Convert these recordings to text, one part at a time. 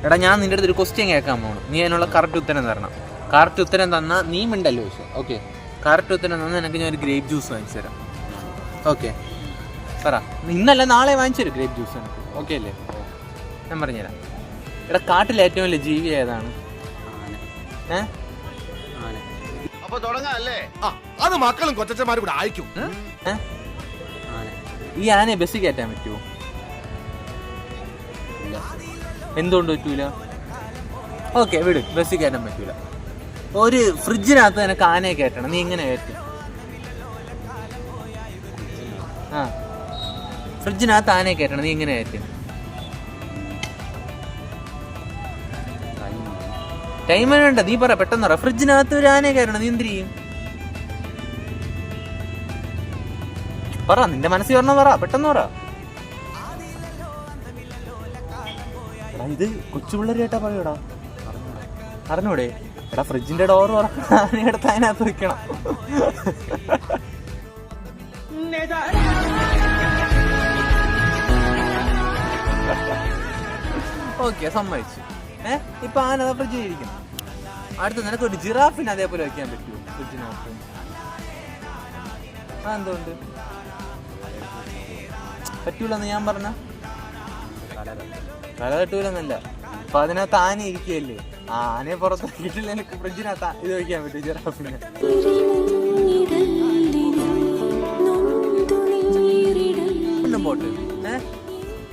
എടാ ഞാൻ നിൻ്റെ അടുത്ത് ഒരു ക്വസ്റ്റ്യൻ കേൾക്കാൻ പോകണം. നീ അതിനുള്ള കറക്റ്റ് ഉത്തരം തരണം. കറക്റ്റ് ഉത്തരം തന്നാൽ നീ മിണ്ടല്ലോ ചോദിച്ചു. ഓക്കെ, കറക്റ്റ് ഉത്തരം തന്നാൽ എനിക്ക് ഞാൻ ഒരു ഗ്രേപ്പ് ജ്യൂസ് വാങ്ങിച്ചു തരാം. ഓക്കെ പറ. ഇന്നല്ല നാളെ വാങ്ങിച്ചു തരും ഗ്രേപ്പ് ജ്യൂസ് എനിക്ക്. ഓക്കെ അല്ലേ? ഞാൻ പറഞ്ഞുതരാം. എടാ കാട്ടിലെ ഏറ്റവും വലിയ ജീവി ഏതാണ്? അത് മക്കളും കൊച്ചന്മാരും കൂടെ അയക്കും. ഈ ആനയെ ബസ്സിൽ കയറ്റാൻ പറ്റുമോ? എന്തുകൊണ്ട് പറ്റൂല? ഓക്കെ വിട്, ബസ്സിൽ കയറ്റാൻ പറ്റൂല. ഒരു ഫ്രിഡ്ജിനകത്ത് നിനക്ക് ആനയെ കയറ്റണം, നീ എങ്ങനെ കയറ്റും? ആ, ഫ്രിഡ്ജിനകത്ത് ആനയെ കയറ്റണം, നീ എങ്ങനെ കയറ്റും? ടൈം വേണ്ട, നീ പറ, പെട്ടെന്ന് പറ. ഫ്രിഡ്ജിനകത്ത് ഒരു ആനയെ കയറ്റണം, നീ എന്ത് ചെയ്യും? പറ, നിന്റെ മനസ്സിൽ പറഞ്ഞ പറ, പെട്ടെന്ന് പറ. ഇത് കൊച്ചു പിള്ളേർ കേട്ടാ പറയൂടാ. അറിഞ്ഞൂടെ? എടാ ഫ്രിഡ്ജിന്റെ ഡോർ തുറക്കണം, ആനയെടുത്ത് അതിനകത്ത് വെക്കണം. ഓക്കെ, സമ്മതിച്ചു. ഇപ്പൊ ആന ഫ്രിഡ്ജിൽ ഇരിക്കണം. അടുത്ത് നിനക്ക് ഒരു ജിറാഫിന് അതേപോലെ വെക്കാൻ പറ്റുമോ ഫ്രിഡ്ജിനകത്ത്? എന്തുകൊണ്ട് പറ്റൂലെന്ന് ഞാൻ പറഞ്ഞ? തല തട്ടൂലെന്നല്ല, അപ്പൊ അതിനകത്ത് ആന ഇരിക്കുകയല്ലേ. ആനയെ പുറത്തിറക്കിയിട്ടില്ല, എനിക്ക് ഫ്രിഡ്ജിനകത്ത് ഇത് വെക്കാൻ പറ്റും ജിറാഫിന്. പോട്ട്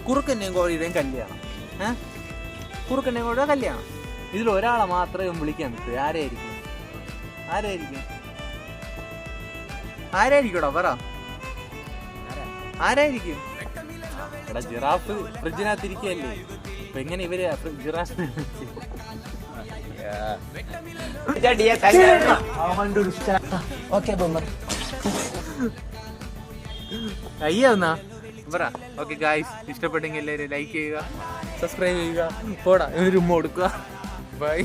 കുറുക്കൻ്റെയും കോഴിയുടെയും കല്യാണം. കുറുക്കൻ്റെയും കോഴിയുടെ കല്യാണം. ഇതിൽ ഒരാളെ മാത്രമേ വിളിക്കാൻ പറ്റൂ. ആരായിരിക്കും? ആരായിരിക്കടാ പറ, ആരായിരിക്കും? എടാ ജിറാഫ് ഫ്രിഡ്ജിനകത്ത് ഇരിക്കുകയല്ലേ, അപ്പൊ എങ്ങനെ ഇവര് ജിറാഫിനെ അയ്യോ എന്നാ പറ. ഓക്കെ ഗായ്സ്, ഇഷ്ടപ്പെട്ടെങ്കിൽ എല്ലാവരും ലൈക്ക് ചെയ്യുക, സബ്സ്ക്രൈബ് ചെയ്യുക. പോടാ, ഒരു ഉമ്മ കൊടുക്കുക. ബൈ.